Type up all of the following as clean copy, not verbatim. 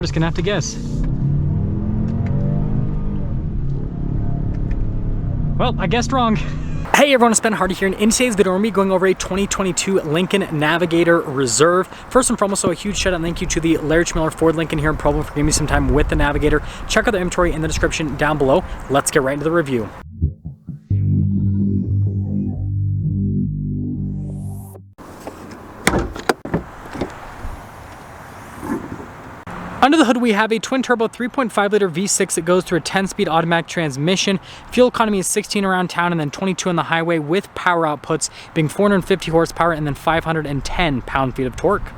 Just gonna have to guess. Well, I guessed wrong. Hey everyone, it's Ben Hardy here, and in today's video we're going to be going over a 2022 Lincoln Navigator Reserve. First and foremost, a huge shout out and thank you to the Larry Miller Ford Lincoln here in Provo for giving me some time with the Navigator. Check out the inventory in the description down below. Let's get right into the review. Under the hood, we have a twin-turbo 3.5-liter V6 that goes through a 10-speed automatic transmission. Fuel economy is 16 around town and then 22 on the highway, with power outputs being 450 horsepower and then 510 pound-feet of torque.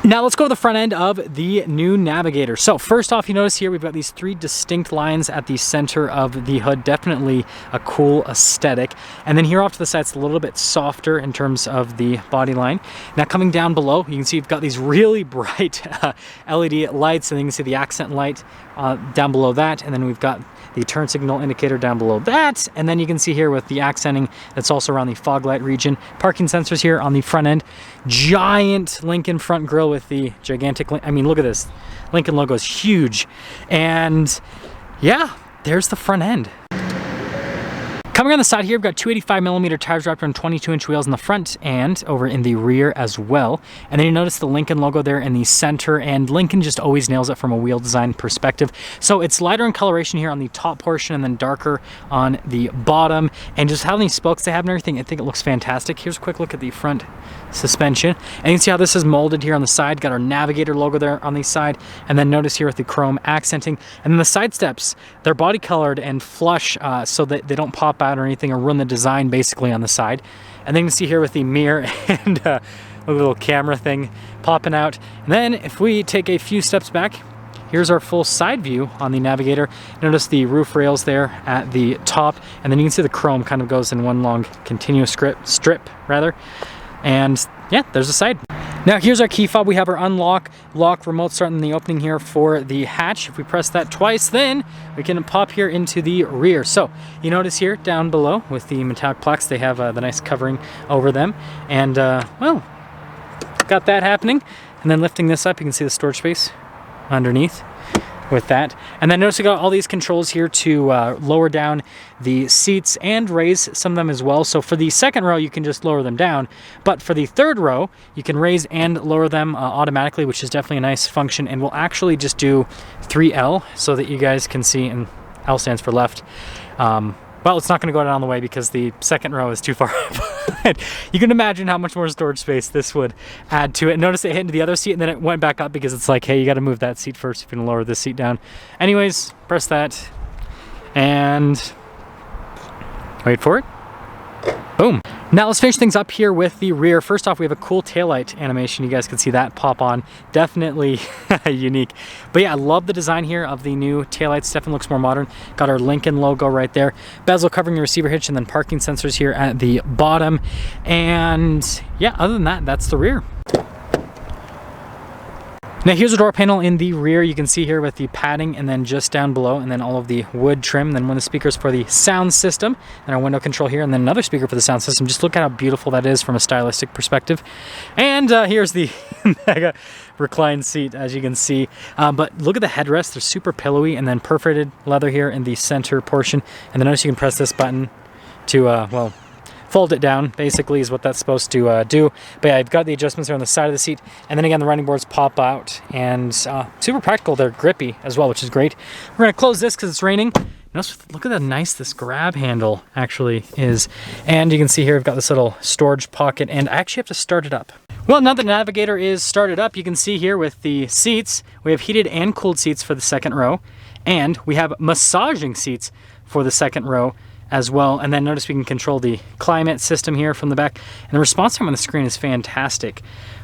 Now let's go to the front end of the new Navigator. So first off, you notice here we've got these three distinct lines at the center of the hood. Definitely a cool aesthetic. And then here off to the side, it's a little bit softer in terms of the body line. Now coming down below, you can see you've got these really bright LED lights, and then you can see the accent light down below that. And then we've got the turn signal indicator down below that. And then you can see here with the accenting that's also around the fog light region. Parking sensors here on the front end. Giant Lincoln front grille with the gigantic, I mean, look at this. Lincoln logo is huge. And yeah, there's the front end. Coming on the side here, we've got 285mm tires wrapped on 22-inch wheels in the front and over in the rear as well. And then you notice the Lincoln logo there in the center, and Lincoln just always nails it from a wheel design perspective. So it's lighter in coloration here on the top portion and then darker on the bottom. And just how many spokes they have and everything, I think it looks fantastic. Here's a quick look at the front suspension. And you can see how this is molded here on the side. Got our Navigator logo there on the side. And then notice here with the chrome accenting. And then the side steps, they're body colored and flush so that they don't pop out or anything or ruin the design basically on the side. And then you can see here with the mirror and a little camera thing popping out. And then if we take a few steps back, here's our full side view on the Navigator. Notice the roof rails there at the top, and then you can see the chrome kind of goes in one long continuous strip rather. And yeah, there's the side. Now here's our key fob. We have our unlock, lock, remote start in the opening here for the hatch. If we press that twice, then we can pop here into the rear. So you notice here down below with the metallic plaques, they have the nice covering over them. And well, got that happening. And then lifting this up, you can see the storage space underneath with that. And then notice we got all these controls here to lower down the seats and raise some of them as well. So for the second row, you can just lower them down, but for the third row, you can raise and lower them automatically, which is definitely a nice function. And we'll actually just do 3L so that you guys can see, and L stands for left. Well, it's not going to go down the way because the second row is too far. You can imagine how much more storage space this would add to it. Notice it hit into the other seat and then it went back up because it's like, hey, you got to move that seat first if you're going to lower this seat down. Anyways, press that and wait for it. Boom. Now let's finish things up here with the rear. First off, we have a cool taillight animation. You guys can see that pop on. Definitely unique. But yeah, I love the design here of the new taillights. Definitely looks more modern. Got our Lincoln logo right there. Bezel covering the receiver hitch and then parking sensors here at the bottom. And yeah, other than that, that's the rear. Now here's the door panel in the rear. You can see here with the padding and then just down below and then all of the wood trim. Then one of the speakers for the sound system and our window control here, and then another speaker for the sound system. Just look at how beautiful that is from a stylistic perspective. And here's the mega recline seat, as you can see. But look at the headrest. They're super pillowy, and then perforated leather here in the center portion. And then notice you can press this button to, well, fold it down, basically, is what that's supposed to do. But yeah, I've got the adjustments here on the side of the seat. And then again, the running boards pop out. And super practical. They're grippy as well, which is great. We're going to close this because it's raining. Notice, look at how nice this grab handle actually is. And you can see here, we've got this little storage pocket. And I actually have to start it up. Well, now the Navigator is started up, you can see here with the seats, we have heated and cooled seats for the second row. And we have massaging seats for the second row as well. And then notice we can control the climate system here from the back, and the response time on the screen is fantastic.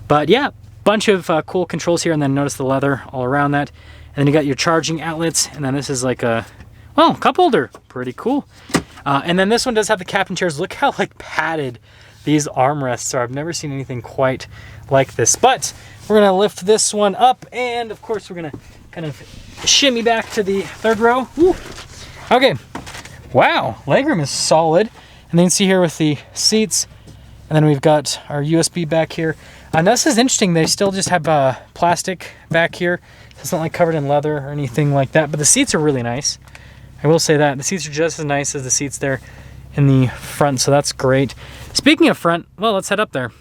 But yeah, bunch of cool controls here, and then notice the leather all around that. And then you got your charging outlets, and then this is like a, well, cup holder, pretty cool. And then this one does have the captain chairs. Look how like padded these armrests are. I've never seen anything quite like this. But we're gonna lift this one up, and of course we're gonna kind of shimmy back to the third row. Woo. Okay. Wow, legroom is solid. And then you see here with the seats, and then we've got our USB back here. Now this is interesting. They still just have plastic back here. It's not like covered in leather or anything like that, but the seats are really nice. I will say that. The seats are just as nice as the seats there in the front, so that's great. Speaking of front, well, let's head up there.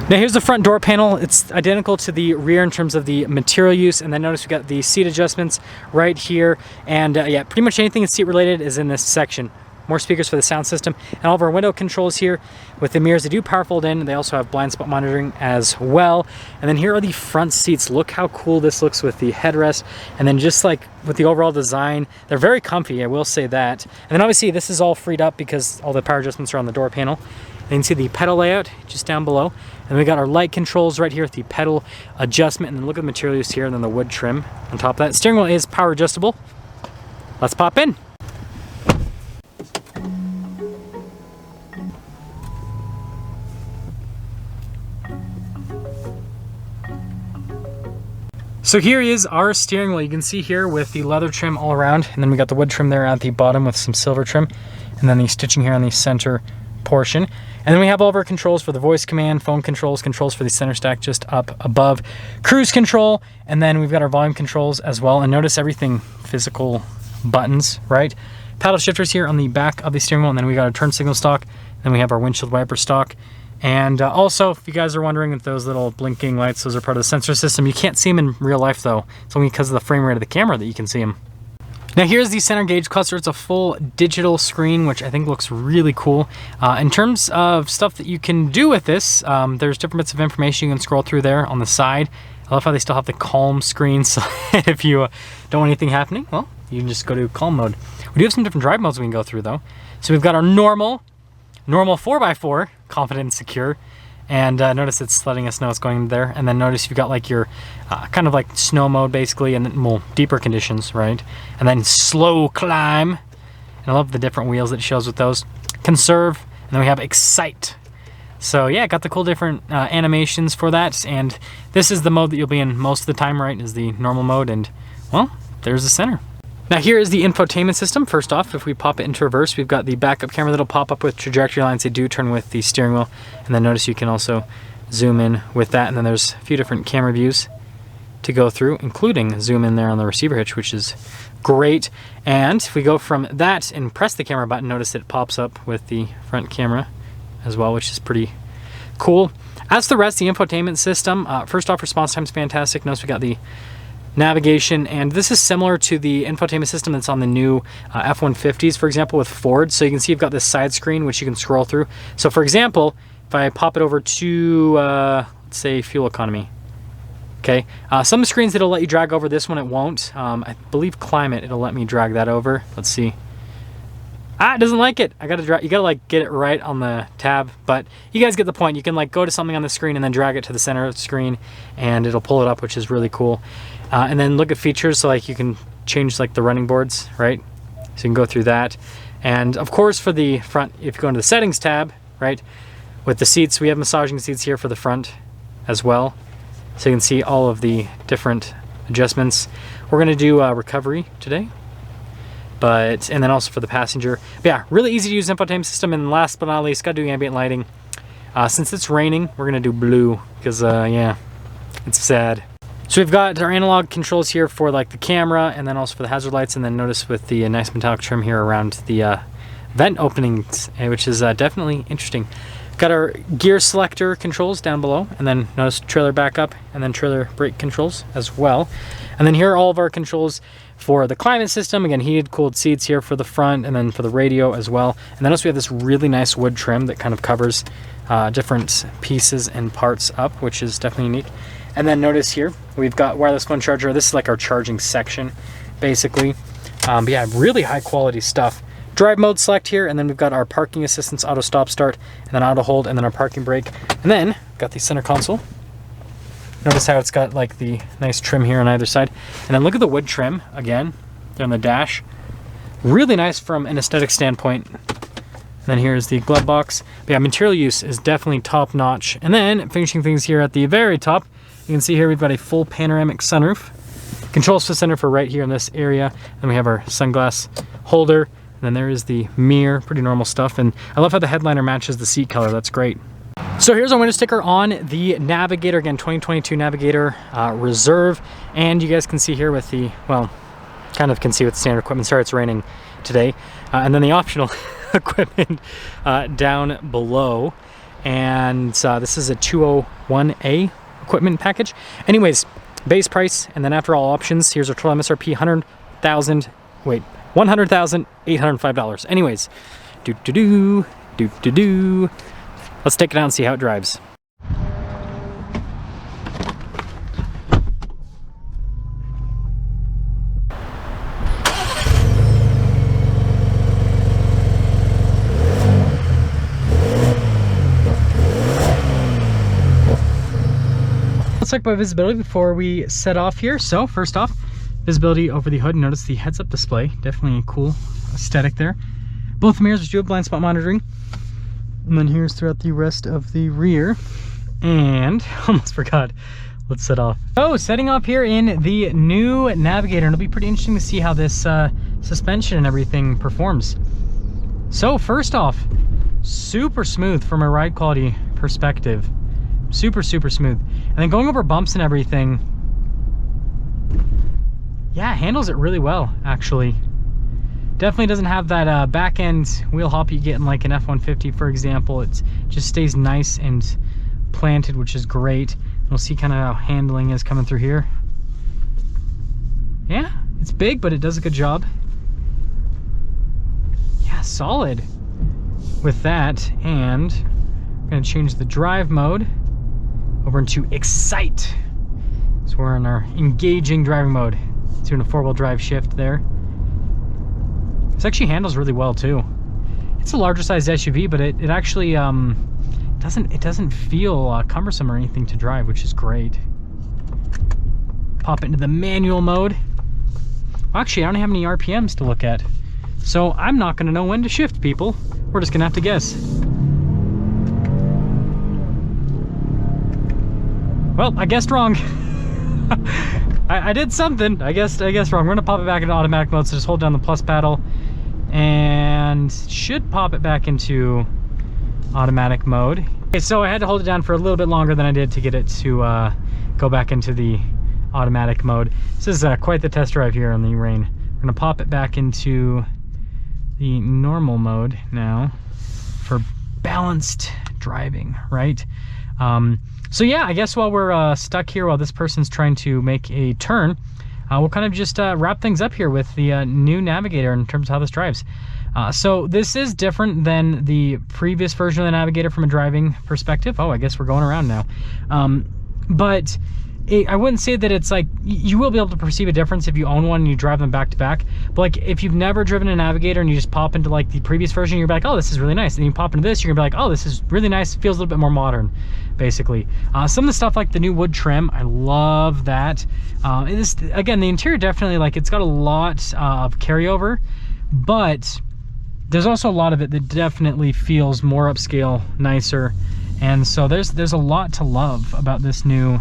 Now here's the front door panel. It's identical to the rear in terms of the material use, and then notice we got the seat adjustments right here, and yeah, pretty much anything that's seat related is in this section. More speakers for the sound system, and all of our window controls here with the mirrors. They do power fold in. They also have blind spot monitoring as well. And then here are the front seats. Look how cool this looks with the headrest, and then just like with the overall design, they're very comfy, I will say that. And then obviously this is all freed up because all the power adjustments are on the door panel. And you can see the pedal layout just down below. And we got our light controls right here with the pedal adjustment, and then look at the material used here, and then the wood trim on top of that. Steering wheel is power adjustable. Let's pop in. So here is our steering wheel. You can see here with the leather trim all around, and then we got the wood trim there at the bottom with some silver trim, and then the stitching here on the center portion. And then we have all of our controls for the voice command, phone controls, controls for the center stack just up above, cruise control, and then we've got our volume controls as well. And notice everything physical buttons, right? Paddle shifters here on the back of the steering wheel, and then we got our turn signal stalk, then we have our windshield wiper stalk. And also, if you guys are wondering if those little blinking lights, those are part of the sensor system. You can't see them in real life though. It's only because of the frame rate of the camera that you can see them. Now here's the center gauge cluster. It's a full digital screen, which I think looks really cool. In terms of stuff that you can do with this, there's different bits of information you can scroll through there on the side. I love how they still have the calm screen, so if you don't want anything happening, well, you can just go to calm mode. We do have some different drive modes we can go through though. So we've got our normal 4x4, confident and secure, and notice it's letting us know it's going there. And then notice you've got like your kind of like snow mode basically, and then well, deeper conditions, right? And then slow climb, and I love the different wheels that it shows with those. Conserve, and then we have excite. So yeah, got the cool different animations for that, and this is the mode that you'll be in most of the time, right? Is the normal mode, and well, there's the center. Now here is the infotainment system. First off, if we pop it into reverse, we've got the backup camera that'll pop up with trajectory lines. They do turn with the steering wheel. And then notice you can also zoom in with that. And then there's a few different camera views to go through, including zoom in there on the receiver hitch, which is great. And if we go from that and press the camera button, notice it pops up with the front camera as well, which is pretty cool. As for the rest, the infotainment system, first off, response time's fantastic. Notice we got the navigation, and this is similar to the infotainment system that's on the new F-150s, for example, with Ford. So you can see you've got this side screen which you can scroll through. So for example, if I pop it over to let's say fuel economy, okay, some screens it'll let you drag over, this one it won't. I believe climate, it'll let me drag that over. Let's see. It doesn't like it. You gotta like get it right on the tab, but you guys get the point. You can like go to something on the screen and then drag it to the center of the screen, and it'll pull it up, which is really cool. And then look at features, so like you can change like the running boards, right? So you can go through that. And of course for the front, if you go into the settings tab, right, with the seats, we have massaging seats here for the front as well. So you can see all of the different adjustments. We're gonna do recovery today, and then also for the passenger. But yeah, really easy to use infotainment system. And last but not least, gotta do ambient lighting. Since it's raining, we're gonna do blue because yeah, it's sad. So we've got our analog controls here for like the camera, and then also for the hazard lights, and then notice with the nice metallic trim here around the vent openings, which is definitely interesting. Got our gear selector controls down below, and then notice trailer backup, and then trailer brake controls as well. And then here are all of our controls for the climate system. Again, heated, cooled seats here for the front, and then for the radio as well. And then also we have this really nice wood trim that kind of covers different pieces and parts up, which is definitely unique. And then notice here, we've got wireless phone charger. This is like our charging section, basically. But yeah, really high quality stuff. Drive mode select here, and then we've got our parking assistance, auto stop start, and then auto hold, and then our parking brake. And then got the center console. Notice how it's got like the nice trim here on either side. And then look at the wood trim, again, there on the dash. Really nice from an aesthetic standpoint. And then here's the glove box. But yeah, material use is definitely top notch. And then finishing things here at the very top, you can see here we've got a full panoramic sunroof. Controls for center for right here in this area. Then we have our sunglass holder. And then there is the mirror, pretty normal stuff. And I love how the headliner matches the seat color, that's great. So here's our window sticker on the Navigator, again, 2022 Navigator Reserve. And you guys can see here with the, well, kind of can see with the standard equipment. Sorry, it's raining today. And then the optional equipment down below. And this is a 201A equipment package. Anyways, base price, and then after all options, here's our total MSRP, $100,805. Anyways, let's take it out and see how it drives. Let's talk about visibility before we set off here. So first off, visibility over the hood. Notice the heads-up display, definitely a cool aesthetic there. Both mirrors do have blind spot monitoring. And then here's throughout the rest of the rear. And almost forgot, let's set off. Oh, setting off here in the new Navigator. And it'll be pretty interesting to see how this suspension and everything performs. So first off, super smooth from a ride quality perspective. Super smooth. And then going over bumps and everything, yeah, handles it really well, actually. Definitely doesn't have that back end wheel hop you get in like an F-150, for example. It just stays nice and planted, which is great. We'll see kind of how handling is coming through here. Yeah, it's big, but it does a good job. Yeah, solid with that. And I'm gonna change the drive mode over into Excite. So we're in our engaging driving mode. It's doing a 4-wheel drive shift there. This actually handles really well too. It's a larger sized SUV, but it actually doesn't feel cumbersome or anything to drive, which is great. Pop it into the manual mode. Well, actually, I don't have any RPMs to look at, so I'm not gonna know when to shift, people. We're just gonna have to guess. Well, I guessed wrong. I did something. I guessed wrong. We're gonna pop it back into automatic mode, so just hold down the plus paddle and should pop it back into automatic mode. Okay, so I had to hold it down for a little bit longer than I did to get it to go back into the automatic mode. This is quite the test drive here on the rain. We're gonna pop it back into the normal mode now for balanced driving, right? So yeah, I guess while we're stuck here, while this person's trying to make a turn, we'll kind of just wrap things up here with the new Navigator in terms of how this drives. So this is different than the previous version of the Navigator from a driving perspective. Oh, I guess we're going around now. But I wouldn't say that it's like, you will be able to perceive a difference if you own one and you drive them back to back. But like, if you've never driven a Navigator and you just pop into like the previous version, you're like, oh, this is really nice. And you pop into this, you're gonna be like, oh, this is really nice. It feels a little bit more modern, basically. Some of the stuff like the new wood trim, I love that. Again, the interior definitely, like, it's got a lot of carryover, but there's also a lot of it that definitely feels more upscale, nicer. And so there's a lot to love about this new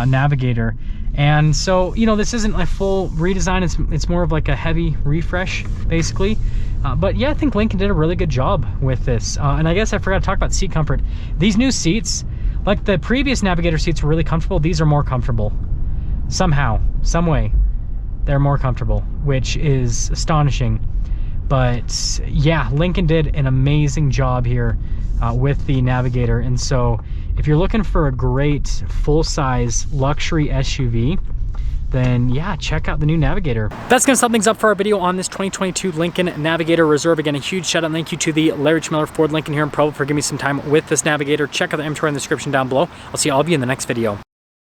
Navigator. And so, you know, this isn't a full redesign, it's more of like a heavy refresh, basically. But yeah, I think Lincoln did a really good job with this. And I guess I forgot to talk about seat comfort. These new seats, like the previous Navigator seats were really comfortable, these are more comfortable. Somehow, some way, they're more comfortable, which is astonishing. But yeah, Lincoln did an amazing job here with the Navigator. And so if you're looking for a great full-size luxury SUV, then yeah, check out the new Navigator. That's gonna sum things up for our video on this 2022 Lincoln Navigator Reserve. Again, a huge shout out and thank you to the Larry Miller Ford Lincoln here in Provo for giving me some time with this Navigator. Check out the inventory in the description down below. I'll see all of you in the next video.